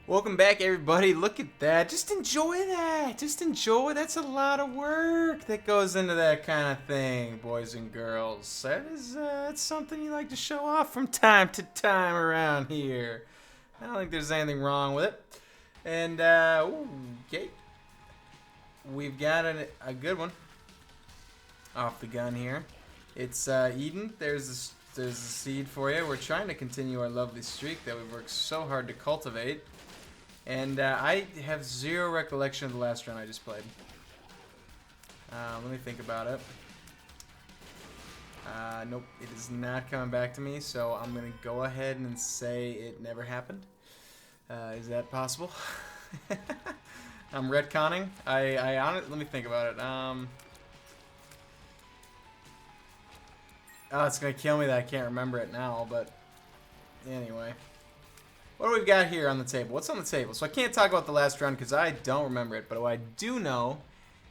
Welcome back, everybody. Look at that. Just enjoy that. Just enjoy. That's a lot of work that goes into that kind of thing, boys and girls. That's something you like to show off from time to time around here. I don't think there's anything wrong with it. And, okay. We've got a good one off the gun here. It's Eden. There's a seed for you. We're trying to continue our lovely streak that we've worked so hard to cultivate. And I have zero recollection of the last run I just played. Let me think about it. Nope, it is not coming back to me, so I'm going to go ahead and say it never happened. Is that possible? I'm retconning. Let me think about it. Oh, it's going to kill me that I can't remember it now, but anyway. What do we got here on the table? What's on the table? So I can't talk about the last run because I don't remember it, but what I do know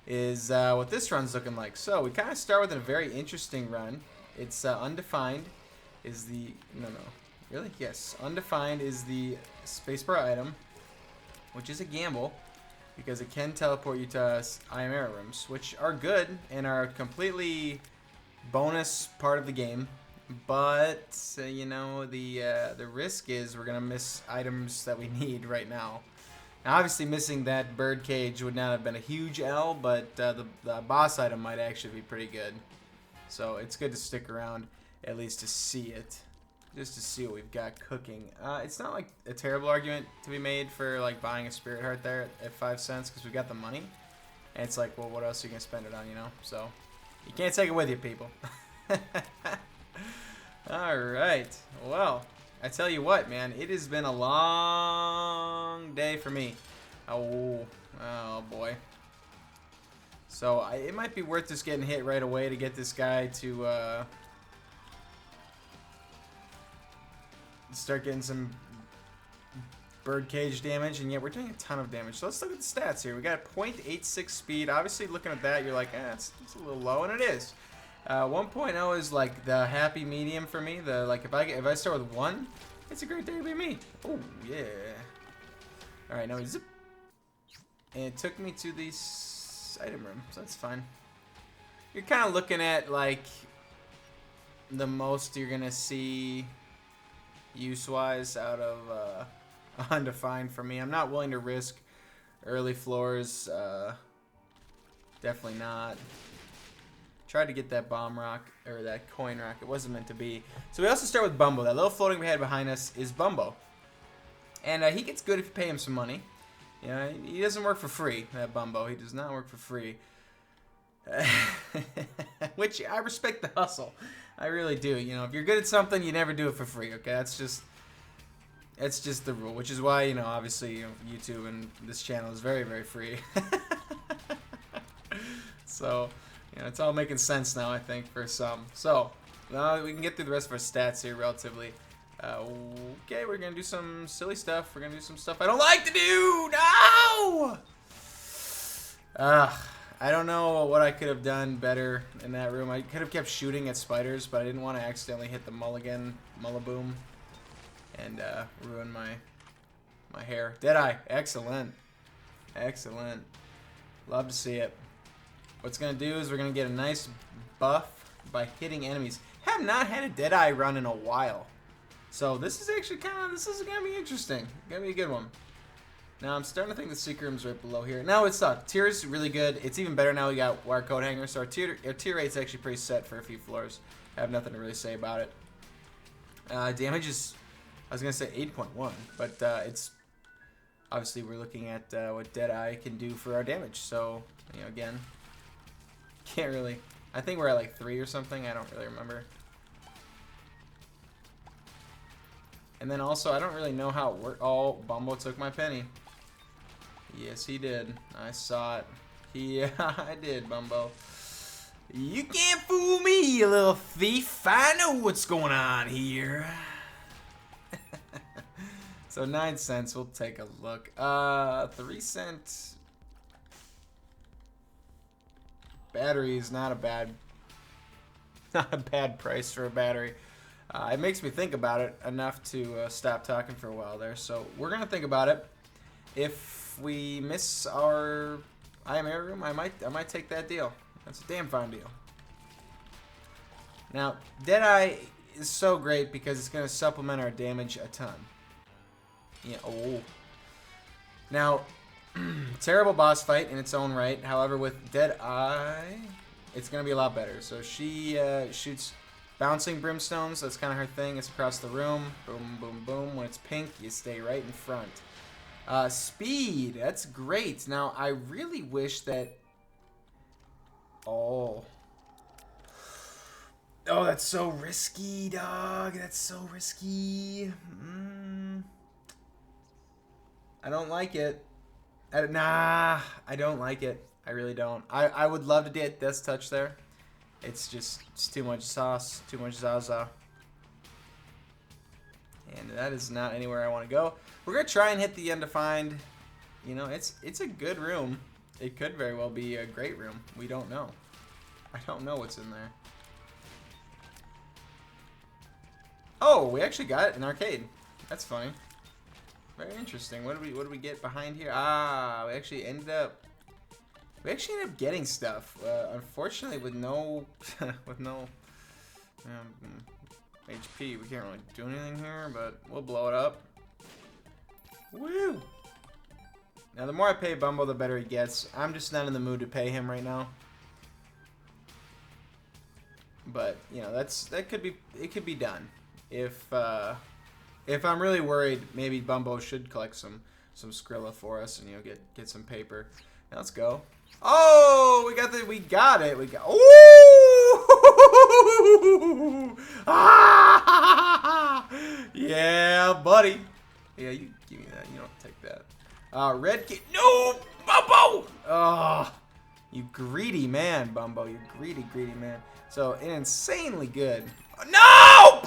is what this run's looking like. So we kind of start with a very interesting run. It's undefined is the... No. Really? Yes. Undefined is the spacebar item, which is a gamble because it can teleport you to Imera rooms, which are good and are completely bonus part of the game. But you know, the risk is we're gonna miss items that we need right now. Now, obviously, missing that bird cage would not have been a huge L, but the boss item might actually be pretty good. So it's good to stick around at least to see it, just to see what we've got cooking. It's not like a terrible argument to be made for like buying a spirit heart there at 5 cents because we got the money, and it's like, well, what else are you gonna spend it on, you know? So you can't take it with you, people. Alright, well, I tell you what, man, it has been a long day for me. Oh boy. So, it might be worth just getting hit right away to get this guy to, start getting some birdcage damage, and yet we're doing a ton of damage. So let's look at the stats here. We got a 0.86 speed. Obviously, looking at that, you're like, it's a little low, and it is. 1.0 is like the happy medium for me. If I start with 1, it's a great day to be me. Oh yeah. All right, now we zip, and it took me to the item room, so that's fine. You're kind of looking at like the most you're gonna see use-wise out of undefined for me. I'm not willing to risk early floors. Definitely not. Tried to get that bomb rock, or that coin rock. It wasn't meant to be. So we also start with Bumbo. That little floating head behind us is Bumbo. And he gets good if you pay him some money. You know, he doesn't work for free, that Bumbo. He does not work for free. Which, I respect the hustle. I really do. You know, if you're good at something, you never do it for free, okay? That's just the rule. Which is why, you know, obviously, you know, YouTube and this channel is very, very free. So... You know, it's all making sense now, I think, for some. So, now we can get through the rest of our stats here relatively. Okay, we're going to do some silly stuff. We're going to do some stuff I don't like to do. No! I don't know what I could have done better in that room. I could have kept shooting at spiders, but I didn't want to accidentally hit the Mullaboom, and ruin my hair. Deadeye. Excellent. Excellent. Love to see it. What's going to do is we're going to get a nice buff by hitting enemies. Have not had a Deadeye run in a while. So this is actually this is going to be interesting. Going to be a good one. Now I'm starting to think the secret room's right below here. Now it's tier is really good. It's even better now we got wire coat hanger. So our tier rate's actually pretty set for a few floors. I have nothing to really say about it. Damage is, I was going to say 8.1. But it's, obviously we're looking at what Deadeye can do for our damage. So, you know, again... Can't really. I think we're at like 3 or something. I don't really remember. And then also, I don't really know how it worked. Oh, Bumbo took my penny. Yes, he did. I saw it. Yeah, I did, Bumbo. You can't fool me, you little thief. I know what's going on here. So 9 cents. We'll take a look. 3 cents. Battery is not a bad price for a battery. It makes me think about it enough to stop talking for a while there. So we're going to think about it. if we miss our I am air room, I might take that deal. That's a damn fine deal. Now, Deadeye is so great because it's going to supplement our damage a ton. Yeah, oh. Now, terrible boss fight in its own right. However, with Deadeye, it's going to be a lot better. So she shoots bouncing brimstones. That's kind of her thing. It's across the room. Boom, boom, boom. When it's pink, you stay right in front. Speed. That's great. Now, I really wish that... Oh, that's so risky, dog. That's so risky. I don't like it. I don't like it. I really don't. I would love to get Death's Touch there. It's too much sauce, too much Zaza. And that is not anywhere I want to go. We're going to try and hit the undefined. You know, it's a good room. It could very well be a great room. We don't know. I don't know what's in there. Oh, we actually got it in arcade. That's funny. Very interesting. What do we get behind here? We actually ended up getting stuff. Unfortunately, with no HP, we can't really do anything here. But we'll blow it up. Woo! Now, the more I pay Bumbo, the better he gets. I'm just not in the mood to pay him right now. But you know, it could be done. If I'm really worried, maybe Bumbo should collect some Skrilla for us, and you know, get some paper. Now let's go. Oh, we got it. Ooh! Ah! Yeah, buddy. Yeah, you give me that. You don't take that. Red key. No, Bumbo. Oh, you greedy man, Bumbo. You greedy man. So insanely good. No!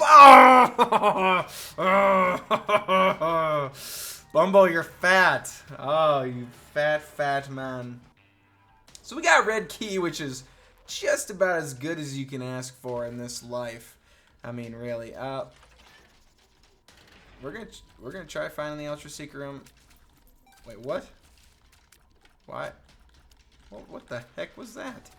Bumbo, you're fat. Oh, you fat man. So we got red key, which is just about as good as you can ask for in this life. I mean, really. We're gonna try finding the Ultra Secret room. Wait, what? What? What the heck was that?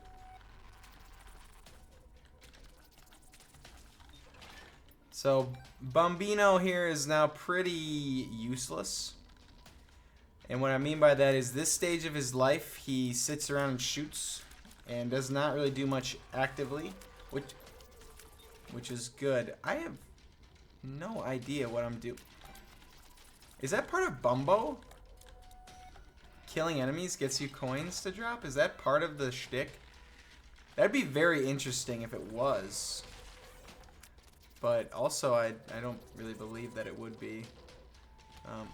So, Bombino here is now pretty useless. And what I mean by that is this stage of his life, he sits around and shoots and does not really do much actively, which is good. I have no idea what I'm doing. Is that part of Bumbo? Killing enemies gets you coins to drop? Is that part of the shtick? That'd be very interesting if it was. But also, I don't really believe that it would be.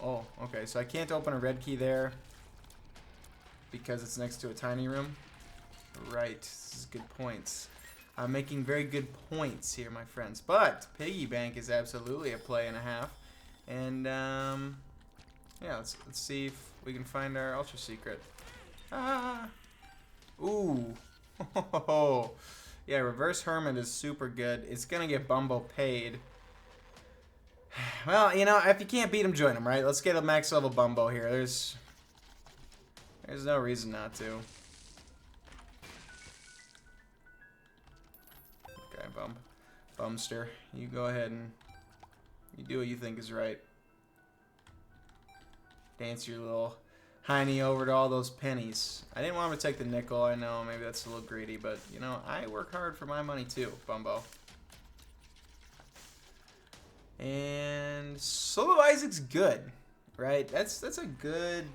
Oh, okay. So I can't open a red key there because it's next to a tiny room. Right. This is good points. I'm making very good points here, my friends. But Piggy Bank is absolutely a play and a half. And yeah, let's see if we can find our Ultra Secret. Ooh. Yeah, Reverse Hermit is super good. It's gonna get Bumbo paid. Well, you know, if you can't beat him, join him, right? Let's get a max level Bumbo here. There's no reason not to. Okay, Bumster, you go ahead and you do what you think is right. Dance your little hiney over to all those pennies. I didn't want him to take the nickel. I know, maybe that's a little greedy, but, you know, I work hard for my money too, Bumbo. And Soul of Isaac's good, right? That's a good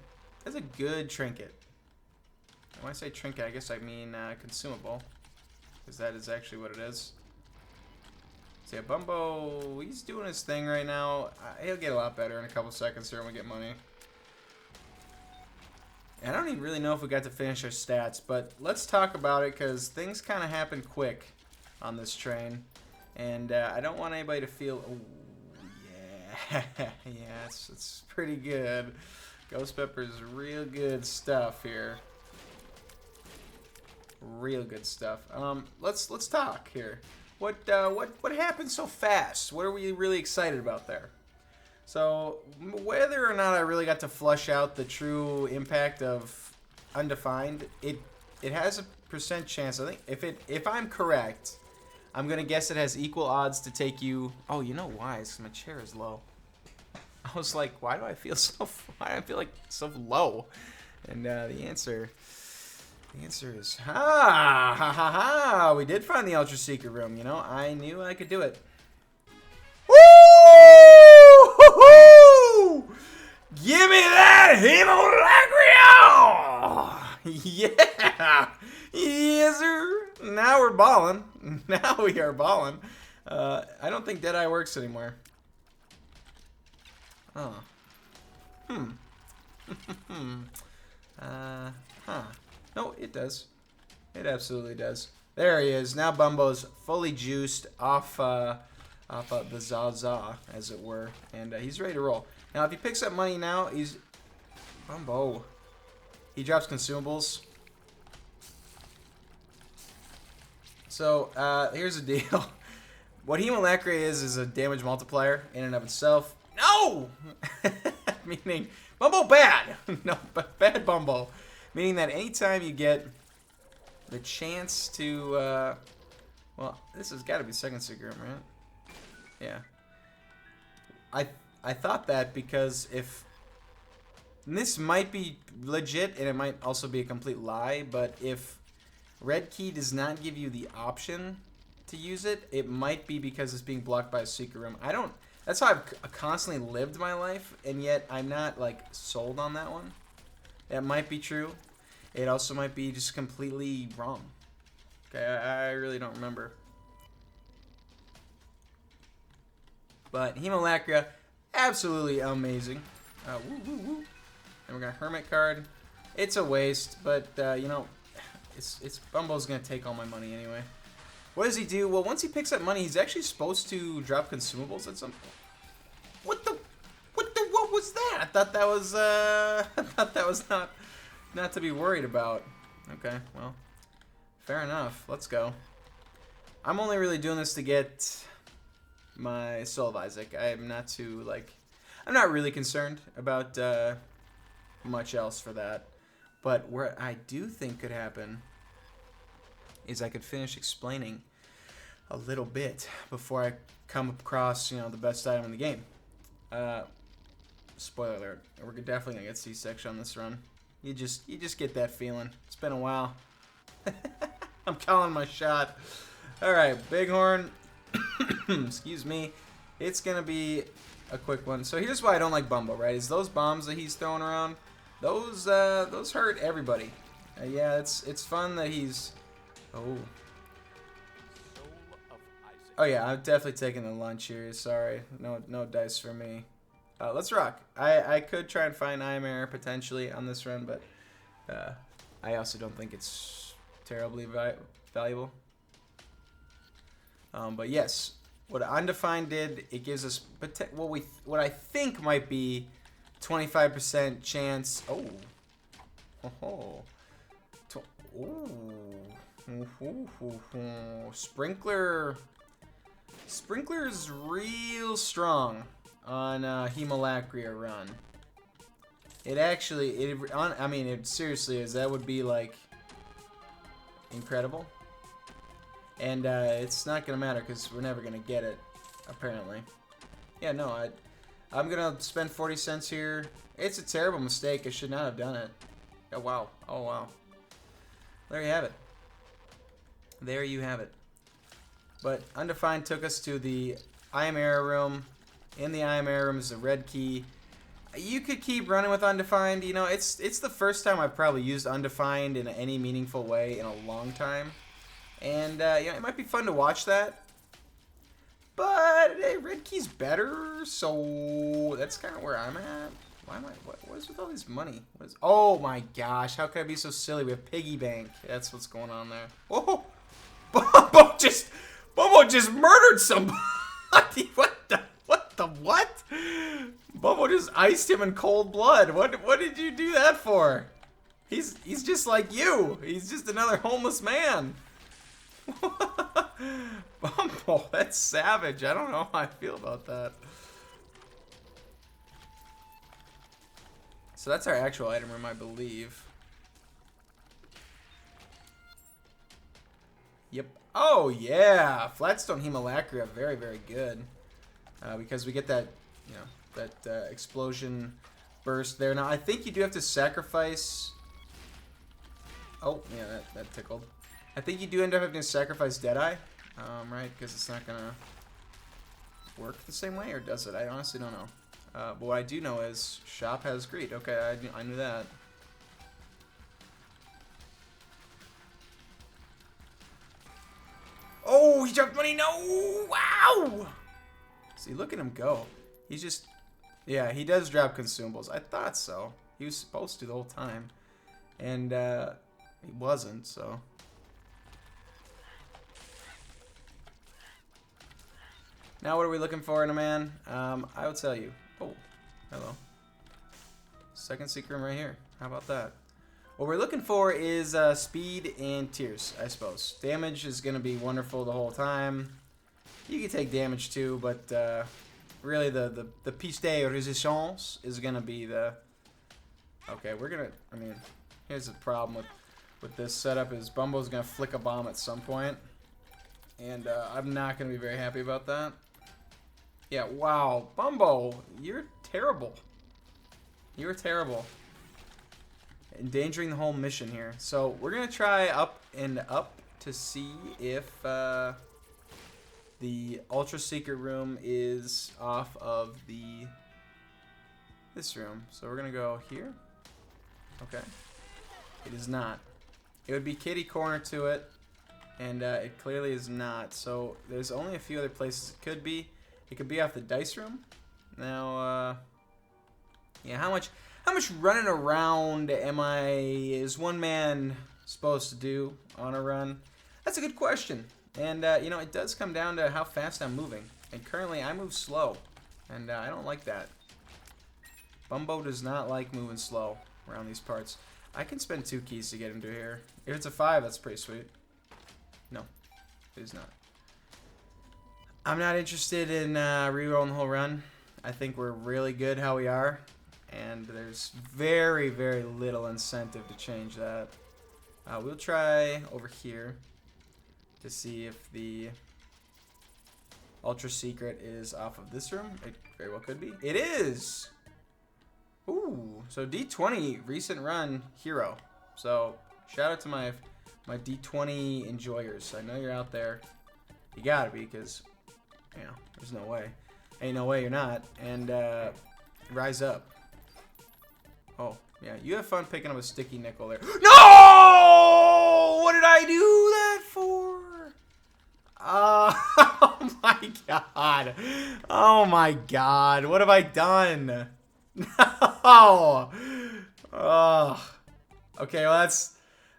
trinket. When I say trinket, I guess I mean consumable, because that is actually what it is. So yeah, Bumbo, he's doing his thing right now. He'll get a lot better in a couple seconds here when we get money. And I don't even really know if we got to finish our stats, but let's talk about it because things kind of happen quick on this train. And I don't want anybody to feel, oh, yeah, yeah, it's pretty good. Ghost Pepper's real good stuff here. Real good stuff. Let's talk here. What happened so fast? What are we really excited about there? So whether or not I really got to flush out the true impact of undefined, it has a percent chance. I think if I'm correct, I'm gonna guess it has equal odds to take you. Oh, you know why? It's 'cause my chair is low. I was like, why do I feel so? Why do I feel like so low? And the answer is ha ha ha ha. We did find the ultra secret room. You know, I knew I could do it. Woo! Give me that hemolacria! Yeah! Yes, sir! Now we're balling. Now we are balling. I don't think Deadeye works anymore. Oh. Huh. No, it does. It absolutely does. There he is. Now Bumbo's fully juiced off the Zaza, as it were. And he's ready to roll. Now, if he picks up money now, he's... Bumbo. He drops consumables. So, here's the deal. What Hemolacria is a damage multiplier in and of itself. No! Meaning, Bumbo bad! No, but bad Bumbo. Meaning that anytime you get the chance to, well, this has got to be second secret room, right? Yeah. I thought that because if... This might be legit, and it might also be a complete lie, but if red key does not give you the option to use it, it might be because it's being blocked by a secret room. I don't... That's how I've constantly lived my life, and yet I'm not, like, sold on that one. That might be true. It also might be just completely wrong. Okay, I really don't remember. But Hemolacria, absolutely amazing. Woo, woo, woo. And we got a Hermit card. It's a waste, but, you know, it's Bumbo's going to take all my money anyway. What does he do? Well, once he picks up money, he's actually supposed to drop consumables at some point. What was that? I thought that was, not to be worried about. Okay, well, fair enough. Let's go. I'm only really doing this to get my Soul of Isaac. I'm not too, like, I'm not really concerned about, much else for that. But what I do think could happen is I could finish explaining a little bit before I come across, you know, the best item in the game. Spoiler alert, we're definitely gonna get C-section on this run. You just get that feeling. It's been a while. I'm calling my shot. Alright, Bighorn. Excuse me. It's gonna be a quick one. So here's why I don't like Bumbo, right? Is those bombs that he's throwing around, those hurt everybody. Yeah, it's fun that he's... Oh yeah, I'm definitely taking the lunch here. Sorry, no dice for me. Let's rock. I could try and find Nightmare potentially on this run, but I also don't think it's terribly valuable. But yes, what Undefined did, it gives us what I think might be 25% chance. Sprinkler's real strong on Hemolacria run. It actually, I mean, it seriously is. That would be like incredible. And it's not gonna matter because we're never gonna get it, apparently. Yeah, no, I'm gonna spend 40 cents here. It's a terrible mistake. I should not have done it. Oh wow. Oh wow. There you have it. There you have it. But Undefined took us to the I Am Era room. In the I Am Era room is the red key. You could keep running with Undefined. You know, it's the first time I've probably used Undefined in any meaningful way in a long time. And, you know, it might be fun to watch that. But, hey, red key's better, so that's kind of where I'm at. Why am I, what is with all this money? Oh my gosh, how could I be so silly? We have piggy bank. That's what's going on there. Oh, Bumbo just murdered somebody. What? Bumbo just iced him in cold blood. What did you do that for? He's just like you. He's just another homeless man. Bumbo, that's savage. I don't know how I feel about that. So that's our actual item room, I believe. Yep. Oh, yeah. Flatstone Hemolacria. Very, very good. Because we get that, you know, that explosion burst there. Now, I think you do have to sacrifice... Oh, yeah, that tickled. I think you do end up having to sacrifice Deadeye. Right? Because it's not going to work the same way, or does it? I honestly don't know. But what I do know is shop has greed. Okay, I knew that. Oh, he dropped money. No! Wow! See, look at him go. He's just... Yeah, he does drop consumables. I thought so. He was supposed to the whole time. And, he wasn't, so... Now what are we looking for in a man? I will tell you. Oh, hello. Second secret room right here. How about that? What we're looking for is speed and tears, I suppose. Damage is going to be wonderful the whole time. You can take damage too, but really the piece de resistance is going to be the... Okay, we're going to... I mean, here's the problem with this setup is Bumbo's going to flick a bomb at some point. And I'm not going to be very happy about that. Yeah, wow. Bumbo, you're terrible. You're terrible. Endangering the whole mission here. So we're going to try up and up to see if the Ultra Secret room is off of this room. So we're going to go here. Okay. It is not. It would be kitty corner to it. And it clearly is not. So there's only a few other places it could be. It could be off the dice room. Now, yeah, how much running around is one man supposed to do on a run? That's a good question. And, you know, it does come down to how fast I'm moving. And currently I move slow. And I don't like that. Bumbo does not like moving slow around these parts. I can spend 2 keys to get him to here. If it's a 5, that's pretty sweet. No, it is not. I'm not interested in rerolling the whole run. I think we're really good how we are. And there's very, very little incentive to change that. We'll try over here to see if the Ultra Secret is off of this room. It very well could be. It is! Ooh, so D20 recent run hero. So shout out to my D20 enjoyers. I know you're out there. You gotta be, because, you know, there's no way. Ain't no way you're not. And rise up. Oh, yeah, you have fun picking up a sticky nickel there. No! What did I do that for? Oh my god. Oh my god. What have I done? No. Oh. Okay, well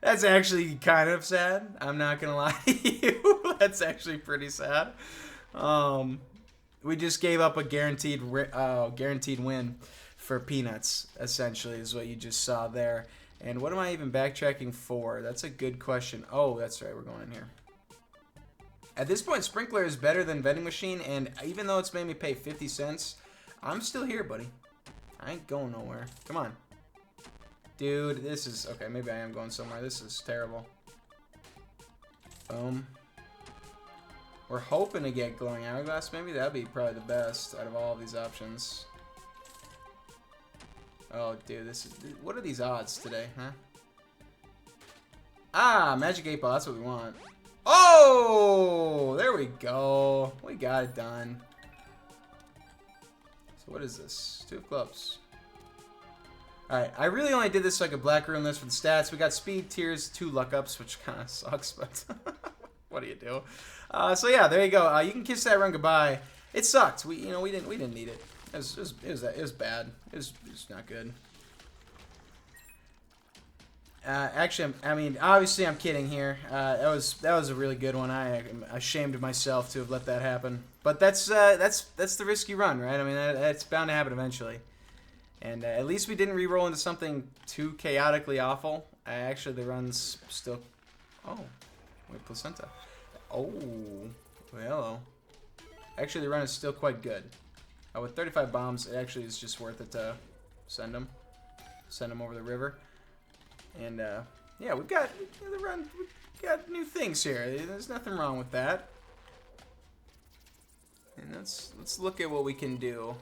that's actually kind of sad. I'm not gonna lie to you. That's actually pretty sad. We just gave up a guaranteed win for peanuts, essentially, is what you just saw there. And what am I even backtracking for? That's a good question. Oh, that's right. We're going in here. At this point, Sprinkler is better than Vending Machine, and even though it's made me pay 50 cents, I'm still here, buddy. I ain't going nowhere. Come on. Dude, this is... Okay, maybe I am going somewhere. This is terrible. Boom. We're hoping to get Glowing Hourglass, maybe. That'd be probably the best out of all of these options. Oh, dude, this is... What are these odds today, huh? Ah, Magic 8 Ball. That's what we want. Oh! There we go. We got it done. So what is this? 2 of clubs. Alright, I really only did this so I could black room this for the stats. We got speed, tears, 2 luck ups, which kind of sucks, but what do you do? So yeah, there you go. You can kiss that run goodbye. It sucked. We didn't need it. It was bad. It was not good. Actually, I mean, obviously, I'm kidding here. That was a really good one. I am ashamed of myself to have let that happen. But that's the risky run, right? I mean, that's bound to happen eventually. And at least we didn't re-roll into something too chaotically awful. Actually, the run's still... Oh, wait, placenta. Oh, well, hello. Actually, the run is still quite good. With 35 bombs, it actually is just worth it to send them. send them over the river. And yeah, we've got new things here. There's nothing wrong with that. And let's look at what we can do.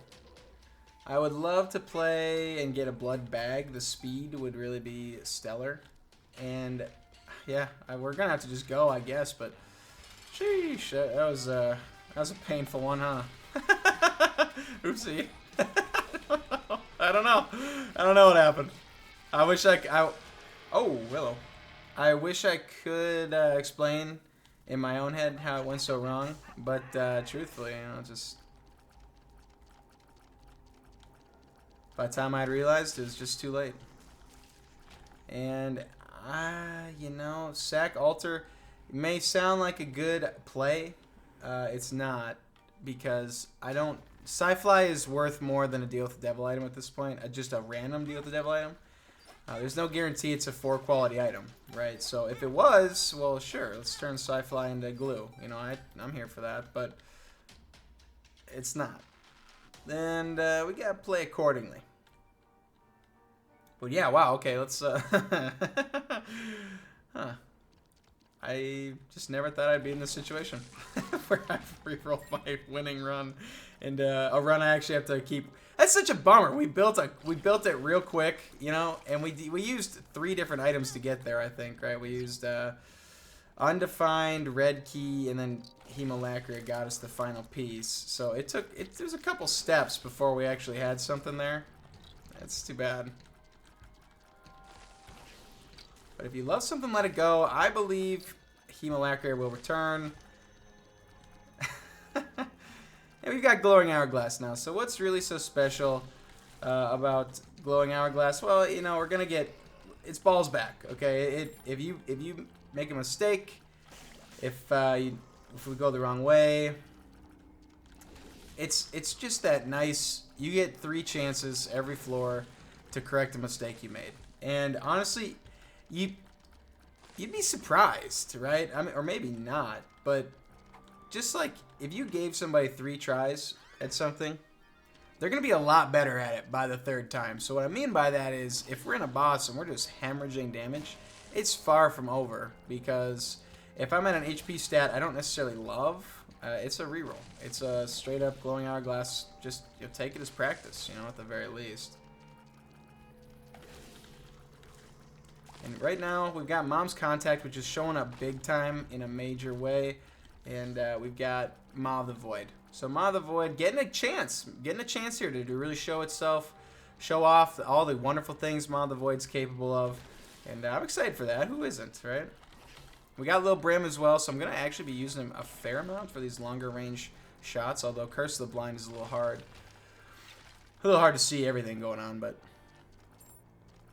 I would love to play and get a blood bag. The speed would really be stellar. And yeah, we're gonna have to just go, I guess. But sheesh, that was a painful one, huh? Oopsie. I don't know. I don't know what happened. I wish oh, hello. I wish I could explain in my own head how it went so wrong, but truthfully, you know, just by the time I'd realized, it was just too late. And you know, sack altar may sound like a good play. It's not, because I don't. Sci-Fly is worth more than a deal with the devil item at this point. Just a random deal with the devil item. There's no guarantee it's a 4 quality item, right? So if it was, well, sure, let's turn Sci-Fly into glue. You know, I'm here for that, but it's not. And we gotta play accordingly. But yeah, wow, okay, let's. Huh. I just never thought I'd be in this situation where I've re-rolled my winning run, and a run I actually have to keep. That's such a bummer. We built it real quick, you know, and we used 3 different items to get there. I think, right? We used undefined, red key, and then Hemolacria got us the final piece. So there's a couple steps before we actually had something there. That's too bad. But if you love something, let it go. I believe Hemolacria will return. And we've got Glowing Hourglass now. So what's really so special about Glowing Hourglass? Well, you know, we're gonna get it's balls back. Okay, if you make a mistake, if we go the wrong way, it's just that nice. You get 3 chances every floor to correct a mistake you made, and honestly, you'd be surprised, right? I mean, or maybe not, but just like if you gave somebody 3 tries at something, they're going to be a lot better at it by the 3rd time. So what I mean by that is if we're in a boss and we're just hemorrhaging damage, it's far from over, because if I'm at an HP stat I don't necessarily love, it's a reroll. It's a straight up Glowing Hourglass. Just take it as practice, you know, at the very least. And right now, we've got Mom's Contact, which is showing up big time in a major way. And we've got Maw of the Void. So Maw of the Void getting a chance here to really show itself, show off all the wonderful things Maw of the Void's capable of. And I'm excited for that. Who isn't, right? We got Lil Brim as well, so I'm going to actually be using him a fair amount for these longer range shots, although Curse of the Blind is a little hard. A little hard to see everything going on, but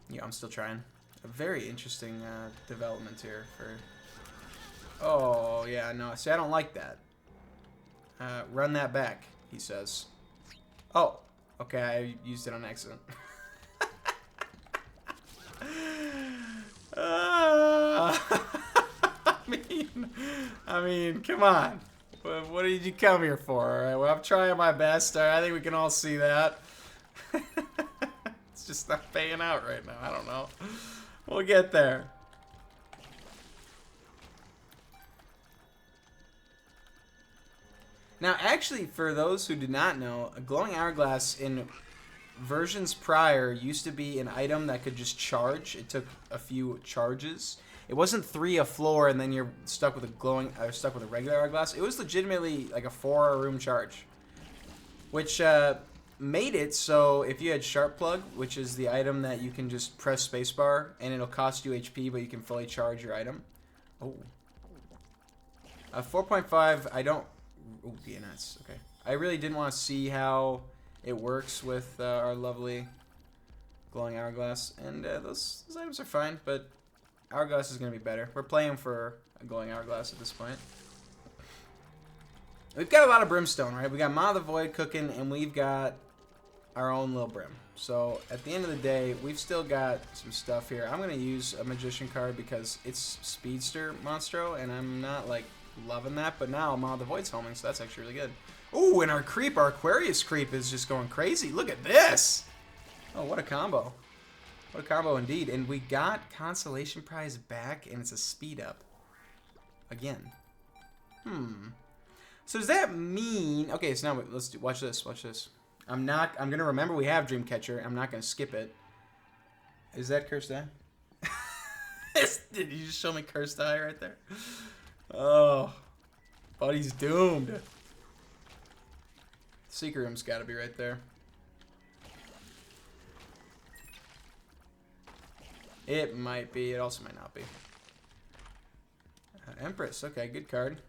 yeah, I'm still trying. A very interesting development here for. Oh yeah, no. See, I don't like that. Run that back, he says. Oh, okay. I used it on accident. I mean, come on. What did you come here for? All right. Well, I'm trying my best. I think we can all see that. It's just not paying out right now. I don't know. We'll get there. Now, actually, for those who do not know, a Glowing Hourglass in versions prior used to be an item that could just charge. It took a few charges. It wasn't 3 a floor and then you're stuck with a regular Hourglass. It was legitimately like a 4-room charge, which made it so if you had Sharp Plug, which is the item that you can just press spacebar and it'll cost you HP, but you can fully charge your item. Oh. 4.5, I don't. Oh, DNS. Okay. I really didn't want to see how it works with our lovely Glowing Hourglass, and those items are fine, but Hourglass is going to be better. We're playing for a Glowing Hourglass at this point. We've got a lot of Brimstone, right? We got Maw of the Void cooking, and we've got our own Lil Brim. So at the end of the day, we've still got some stuff here. I'm going to use a Magician card because it's Speedster Monstro, and I'm not like loving that, but now Maw of the Void's homing, so that's actually really good. Ooh, and our Aquarius creep is just going crazy. Look at this! Oh, what a combo. What a combo indeed. And we got consolation prize back, and it's a speed up. Again. So does that mean... Okay, so now let's watch this. Watch this. I'm going to remember we have Dreamcatcher. I'm not going to skip it. Is that Cursed Eye? Did you just show me Cursed Eye right there? Oh. Buddy's doomed. Secret Room's got to be right there. It might be. It also might not be. Empress. Okay, good card.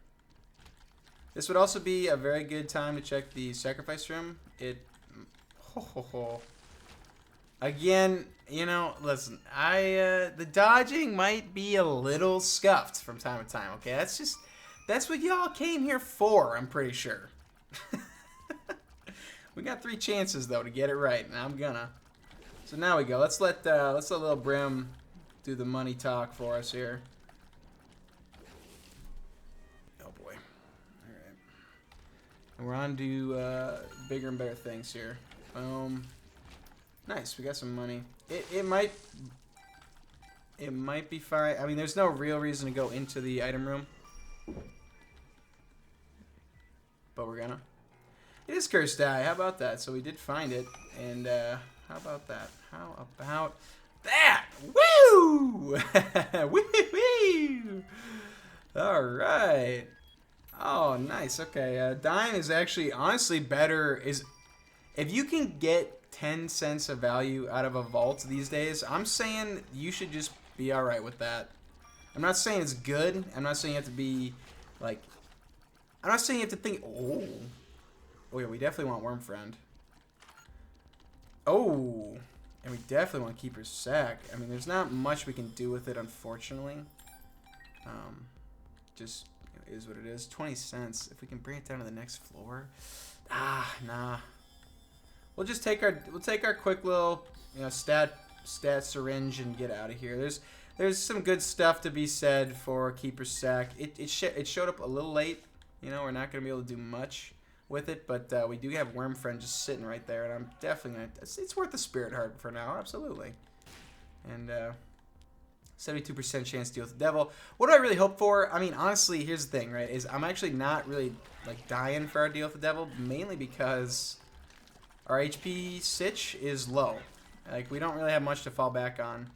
This would also be a very good time to check the Sacrifice Room. Again, you know, listen, the dodging might be a little scuffed from time to time, okay? That's what y'all came here for, I'm pretty sure. We got 3 chances, though, to get it right, and I'm gonna. So now we go. Let's let little Brim do the money talk for us here. Oh, boy. All right. And we're on to bigger and better things here. Nice, we got some money. It might be fine. I mean, there's no real reason to go into the item room, but we're gonna. It is Cursed Eye. How about that? So we did find it, and how about that? How about that? Woo! Woo! All right. Oh, nice. Okay, dying is actually honestly better. If you can get 10 cents of value out of a vault these days, I'm saying you should just be alright with that. I'm not saying it's good. I'm not saying you have to be, like... I'm not saying you have to think... Oh, yeah, we definitely want Worm Friend. Oh, and we definitely want Keeper's Sack. I mean, there's not much we can do with it, unfortunately. Just is what it is. 20 cents. If we can bring it down to the next floor. Nah. We'll just take our quick little, you know, stat syringe and get out of here. There's some good stuff to be said for Keeper's Sack. It showed up a little late. You know, we're not gonna be able to do much with it, but we do have Worm Friend just sitting right there, and I'm definitely gonna. It's worth the Spirit Heart for now, absolutely. And 72% chance to deal with the devil. What do I really hope for? I mean, honestly, here's the thing, right? Is I'm actually not really like dying for our deal with the devil, mainly because our HP sitch is low. Like, we don't really have much to fall back on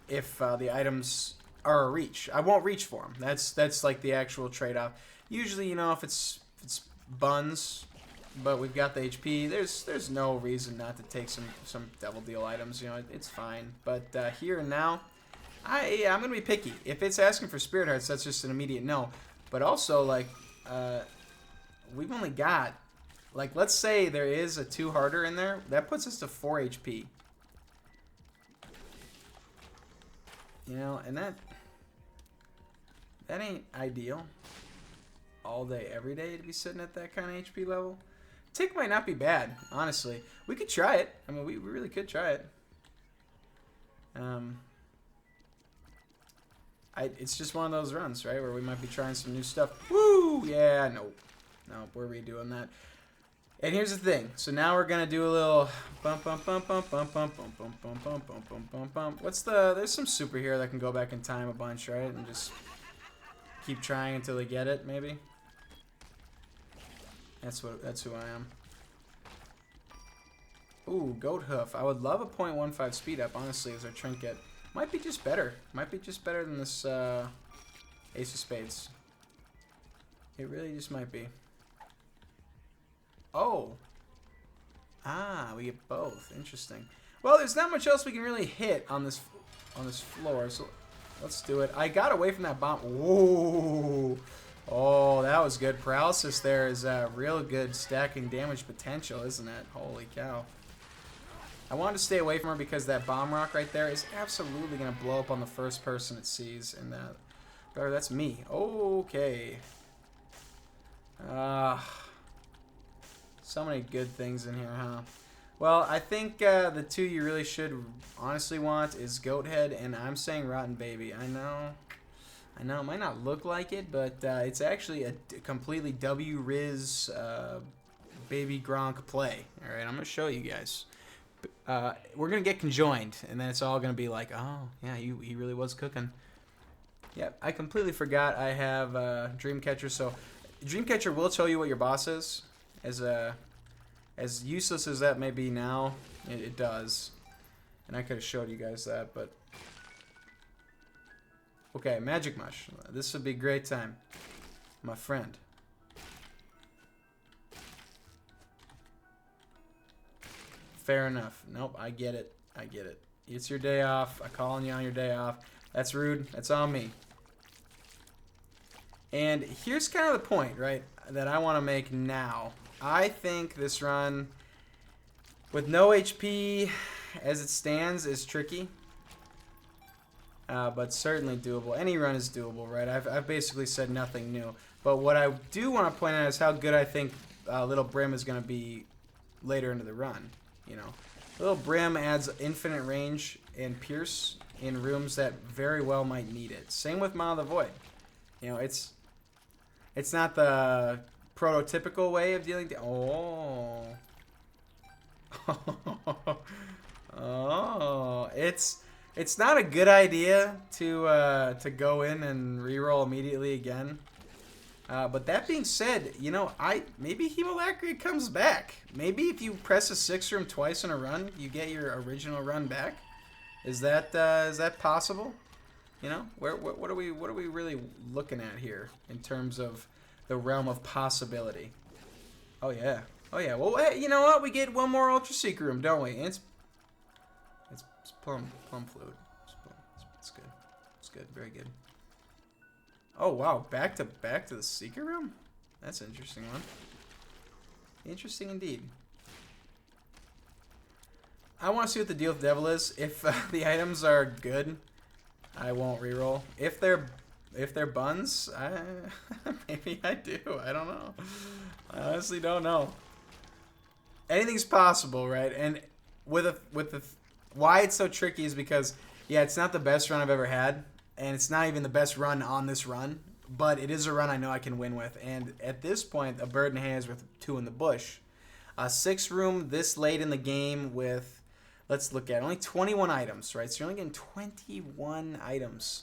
if the items are a reach. I won't reach for them. That's like the actual trade-off. Usually, you know, if it's buns, but we've got the HP, there's no reason not to take some devil deal items. You know, it's fine. But here and now, I'm gonna be picky. If it's asking for Spirit Hearts, that's just an immediate no. But also, like, we've only got, like, let's say there is a 2 harder in there. That puts us to 4 HP. You know, and that ain't ideal. All day, every day to be sitting at that kind of HP level. Tick might not be bad, honestly. We could try it. I mean, we really could try it. It's just one of those runs, right, where we might be trying some new stuff. Woo! Yeah, nope. Nope, we're redoing that. And here's the thing. So now we're gonna do a little bump, bump, bump, bump, bump, bump, bump, bump, bump, bump, bump, bump, bump, bump. There's some super here that can go back in time a bunch, right? And just keep trying until they get it, maybe. That's who I am. Ooh, Goat Hoof. I would love a 0.15 speed up, honestly, as our trinket. Might be just better. Might be just better than this Ace of Spades. It really just might be. Oh. We get both. Interesting. Well, there's not much else we can really hit on this floor, so let's do it. I got away from that bomb. Whoa. Oh, that was good. Paralysis there is real good stacking damage potential, isn't it? Holy cow. I wanted to stay away from her because that bomb rock right there is absolutely going to blow up on the first person it sees. And that's me. Okay. So many good things in here, huh? Well, I think the 2 you really should honestly want is Goat Head, and I'm saying Rotten Baby. I know it might not look like it, but it's actually a completely W-Riz Baby Gronk play. All right, I'm going to show you guys. we're gonna get conjoined, and then it's all gonna be like, oh yeah, he really was cooking. Yep, I completely forgot I have Dreamcatcher. So Dreamcatcher will tell you what your boss is. As useless as that may be now, it does. And I could have showed you guys that, but okay, Magic Mush. This would be a great time, my friend. Fair enough. Nope, I get it. I get it. It's your day off. I'm calling you on your day off. That's rude. That's on me. And here's kind of the point, right, that I want to make now. I think this run with no HP as it stands is tricky. But certainly doable. Any run is doable, right? I've basically said nothing new. But what I do want to point out is how good I think Little Brim is going to be later into the run. You know, Little Brim adds infinite range and pierce in rooms that very well might need it. Same with Maw of the Void. You know, it's not the prototypical way of dealing. Oh, oh, it's not a good idea to go in and reroll immediately again. But that being said, you know, maybe Hemolacria comes back. Maybe if you press a 6 room twice in a run, you get your original run back. Is that possible? You know, what are we really looking at here in terms of the realm of possibility? Oh yeah, oh yeah. Well, hey, you know what? We get one more Ultra Secret room, don't we? And it's plum fluid. It's good. It's good. Very good. Oh wow, back to the secret room? That's an interesting one. Interesting indeed. I want to see what the deal with Devil is. If the items are good, I won't reroll. If they're buns, maybe I do. I don't know. I honestly don't know. Anything's possible, right? And why it's so tricky is because yeah, it's not the best run I've ever had. And it's not even the best run on this run, but it is a run I know I can win with. And at this point, a bird in the hand is worth 2 in the bush. A 6 room this late in the game with, let's look at it, only 21 items, right? So you're only getting 21 items.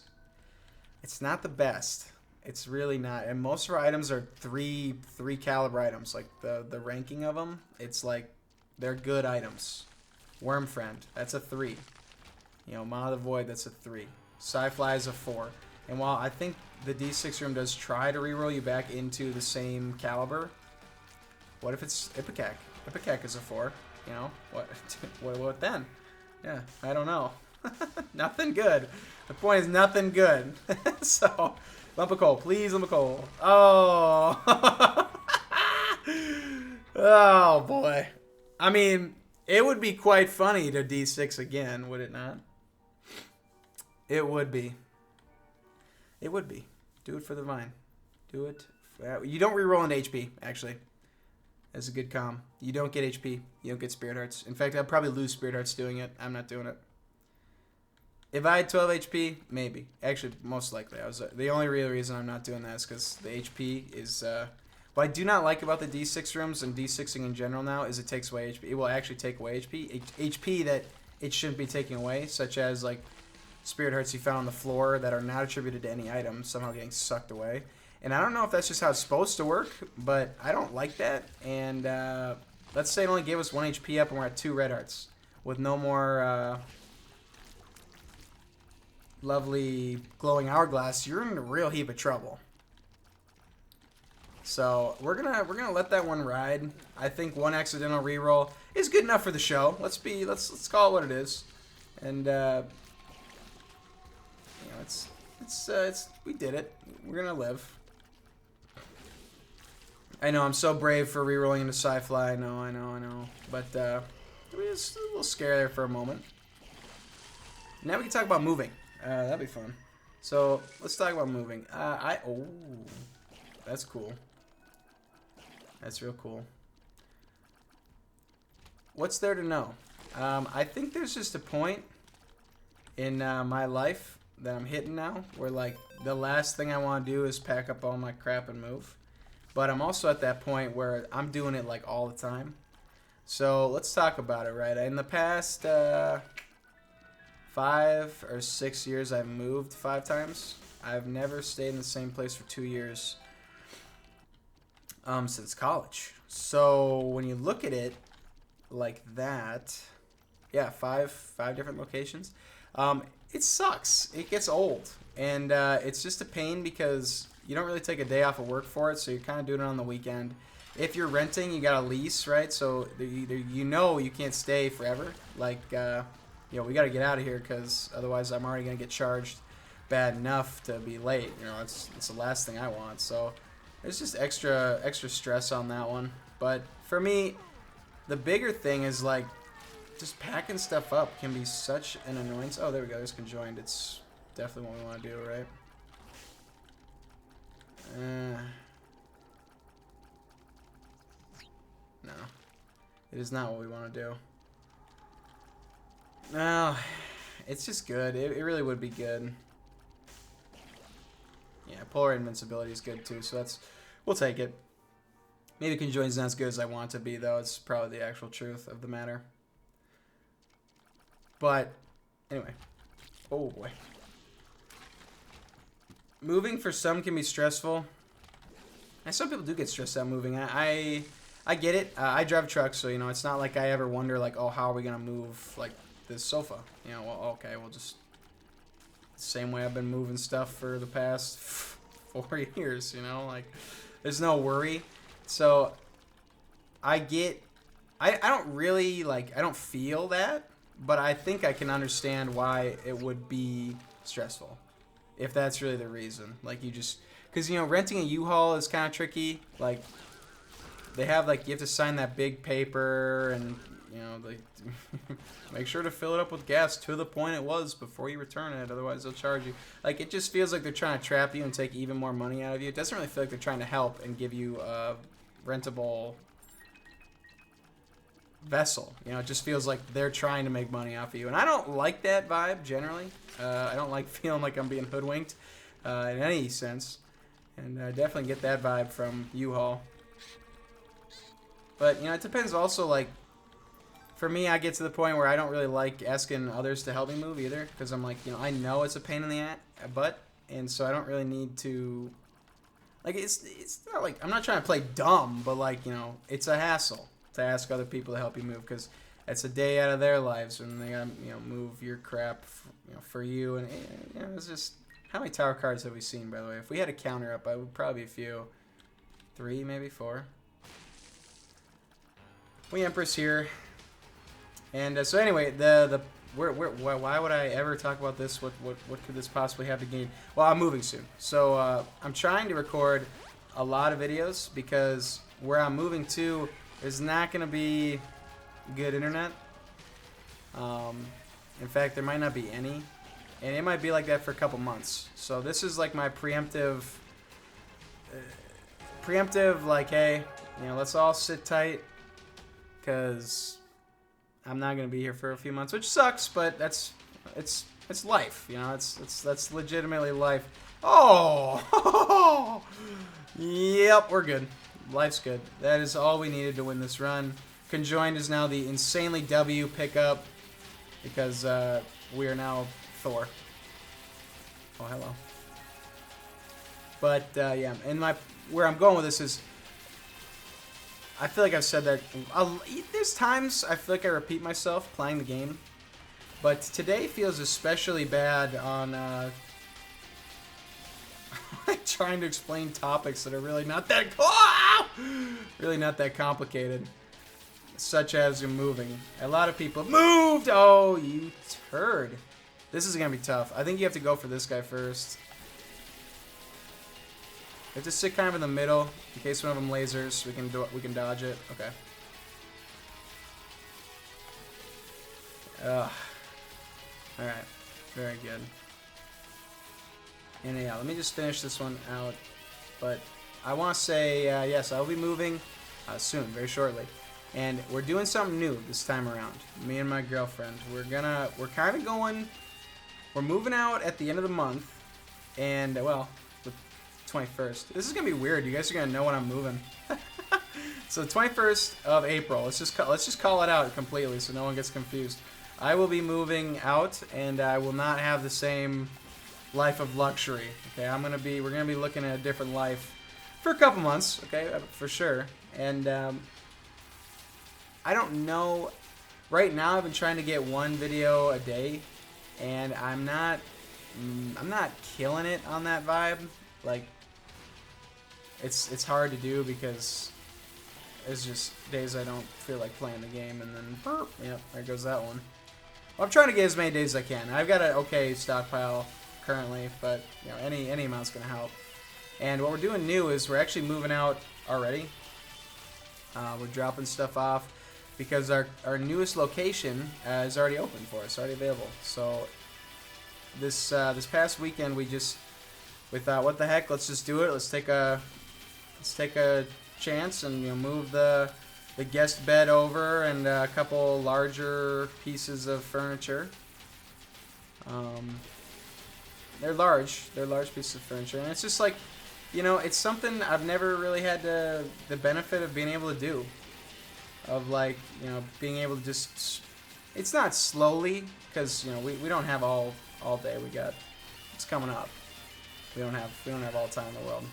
It's not the best. It's really not. And most of our items are three caliber items. Like the ranking of them, it's like they're good items. Worm Friend, that's a 3. You know, Maw of the Void, that's a 3. Sci-Fly is a 4. And while I think the D6 room does try to reroll you back into the same caliber, what if it's Ipecac? Ipecac is a 4. You know, what then? Yeah, I don't know. Nothing good. The point is nothing good. So, Lump of Coal, please, Lump of Coal. Oh. Oh, boy. I mean, it would be quite funny to D6 again, would it not? It would be. It would be. Do it for the vine. Do it. You don't reroll into HP, actually. That's a good comm. You don't get HP. You don't get Spirit Hearts. In fact, I'd probably lose Spirit Hearts doing it. I'm not doing it. If I had 12 HP, maybe. Actually, most likely. The only real reason I'm not doing that is because the HP is... what I do not like about the D6 rooms and D6ing in general now is it takes away HP. It will actually take away HP. HP that it shouldn't be taking away, such as, like... Spirit Hearts you found on the floor that are not attributed to any item somehow getting sucked away. And I don't know if that's just how it's supposed to work, but I don't like that. And let's say it only gave us 1 HP up and we're at 2 red hearts. With no more lovely glowing hourglass, you're in a real heap of trouble. So we're gonna let that one ride. I think 1 accidental reroll is good enough for the show. Let's call it what it is. And we did it. We're gonna live. I know I'm so brave for rerolling into Sci-Fly. I know. But it was a little scary there for a moment. Now we can talk about moving. That'd be fun. So let's talk about moving. Oh, that's cool. That's real cool. What's there to know? I think there's just a point in my life that I'm hitting now where like the last thing I want to do is pack up all my crap and move. But I'm also at that point where I'm doing it like all the time. So let's talk about it, right? In the past 5 or 6 years, I've moved 5 times. I've never stayed in the same place for 2 years since college. So when you look at it like that, yeah, five different locations. It sucks. It gets old, and it's just a pain because you don't really take a day off of work for it, so you're kind of doing it on the weekend. If you're renting, you got a lease, right? So you know you can't stay forever. Like, we got to get out of here because otherwise I'm already gonna get charged bad enough to be late. It's the last thing I want. So there's just extra stress on that one. But for me, the bigger thing is like just packing stuff up can be such an annoyance. Oh, there we go. There's conjoined. It's definitely what we want to do, right? No, it is not what we want to do. No, it's just good. It really would be good. Yeah, polar invincibility is good too, so we'll take it. Maybe conjoined's not as good as I want it to be, though. It's probably the actual truth of the matter. But anyway, oh boy, moving for some can be stressful. And some people do get stressed out moving. I get it. I drive trucks, so it's not like I ever wonder like, oh, how are we gonna move like this sofa? Well, okay, we'll just same way I've been moving stuff for the past 4 years. Like there's no worry. So I don't really like, I don't feel that, but I think I can understand why it would be stressful if that's really the reason. Like you just, because renting a U-Haul is kind of tricky. Like they have like, you have to sign that big paper and like make sure to fill it up with gas to the point it was before you return it, otherwise they'll charge you. Like it just feels like they're trying to trap you and take even more money out of you. It doesn't really feel like they're trying to help and give you a rentable vessel. It just feels like they're trying to make money off of you, and I don't like that vibe generally. I don't like feeling like I'm being hoodwinked in any sense, and I definitely get that vibe from U-Haul. But it depends also. Like for me, I get to the point where I don't really like asking others to help me move either, because I'm like, I know it's a pain in the butt, and so I don't really need to. Like it's not like I'm not trying to play dumb, but like it's a hassle to ask other people to help you move, because it's a day out of their lives when they gotta move your crap for you, and it's just, how many tower cards have we seen, by the way? If we had a counter up, I would probably a few, 3 maybe 4. We Empress here, and so anyway, why would I ever talk about this? What could this possibly have to gain? Well, I'm moving soon, so I'm trying to record a lot of videos because where I'm moving to is not going to be good internet. In fact, there might not be any, and it might be like that for a couple months. So this is like my preemptive. Like, hey, let's all sit tight, because I'm not gonna be here for a few months, which sucks, but it's life, that's legitimately life. Oh, yep, we're good. Life's good. That is all we needed to win this run. Conjoined is now the insanely W pickup because we are now Thor. Oh, hello. But yeah, and where I'm going with this is, I feel like I've said that. There's times I feel like I repeat myself playing the game, but today feels especially bad on trying to explain topics that are really not that really not that complicated, such as you're moving. A lot of people moved. Oh, you turd! This is gonna be tough. I think you have to go for this guy first. You have to sit kind of in the middle in case one of them lasers. We can dodge it. Okay. All right. Very good. And yeah, let me just finish this one out. But I want to say yes, I'll be moving soon, very shortly, and we're doing something new this time around. Me and my girlfriend. We're kind of going. We're moving out at the end of the month, and well. 21st. This is gonna be weird. You guys are gonna know when I'm moving. So 21st of April. Let's just call it out completely so no one gets confused. I will be moving out, and I will not have the same life of luxury. Okay, we're gonna be looking at a different life for a couple months. Okay, for sure. And I don't know. Right now, I've been trying to get one video a day, and I'm not killing it on that vibe. Like, it's hard to do because there's just days I don't feel like playing the game, and then burp, yep, there goes that one. Well, I'm trying to get as many days as I can. I've got an okay stockpile currently, but you know, any amount's gonna help. And what we're doing new is we're actually moving out already. We're dropping stuff off because our newest location is already open for us, already available. So this past weekend we thought, what the heck, let's just do it. Let's take a chance and, you know, move the guest bed over and a couple larger pieces of furniture. They're large pieces of furniture, and it's just like, you know, it's something I've never really had the benefit of being able to do. Of, like, you know, being able to just, it's not slowly, because, you know, we don't have all day. It's coming up. We don't have all the time in the world.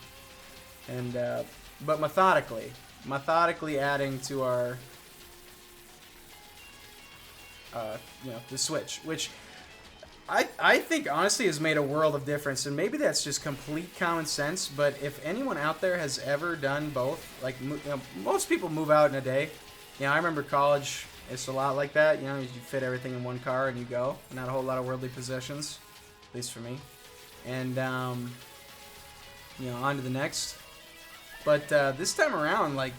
And but methodically adding to our you know, the Switch, which I think honestly has made a world of difference. And maybe that's just complete common sense, but if anyone out there has ever done both, like, you know, most people move out in a day. You know, I remember college, it's a lot like that. You know, you fit everything in one car and you go. Not a whole lot of worldly possessions, at least for me. And you know, on to the next. But this time around, like,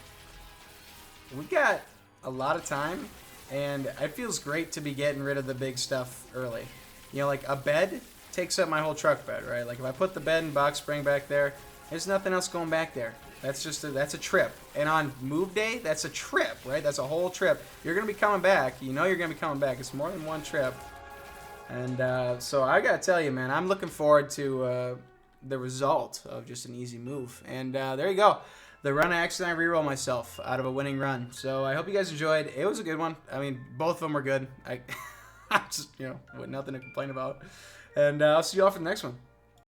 we got a lot of time, and it feels great to be getting rid of the big stuff early. You know, like, a bed takes up my whole truck bed, right? Like, if I put the bed and box spring back there, there's nothing else going back there. That's just that's a trip. And on move day, that's a trip, right? That's a whole trip. You're gonna be coming back. You know you're gonna be coming back. It's more than one trip. And so I gotta tell you, man, I'm looking forward to the result of just an easy move. And there you go. The run I accidentally reroll myself out of a winning run. So I hope you guys enjoyed. It was a good one. I mean, both of them were good. I just, you know, nothing to complain about. And I'll see you all for the next one.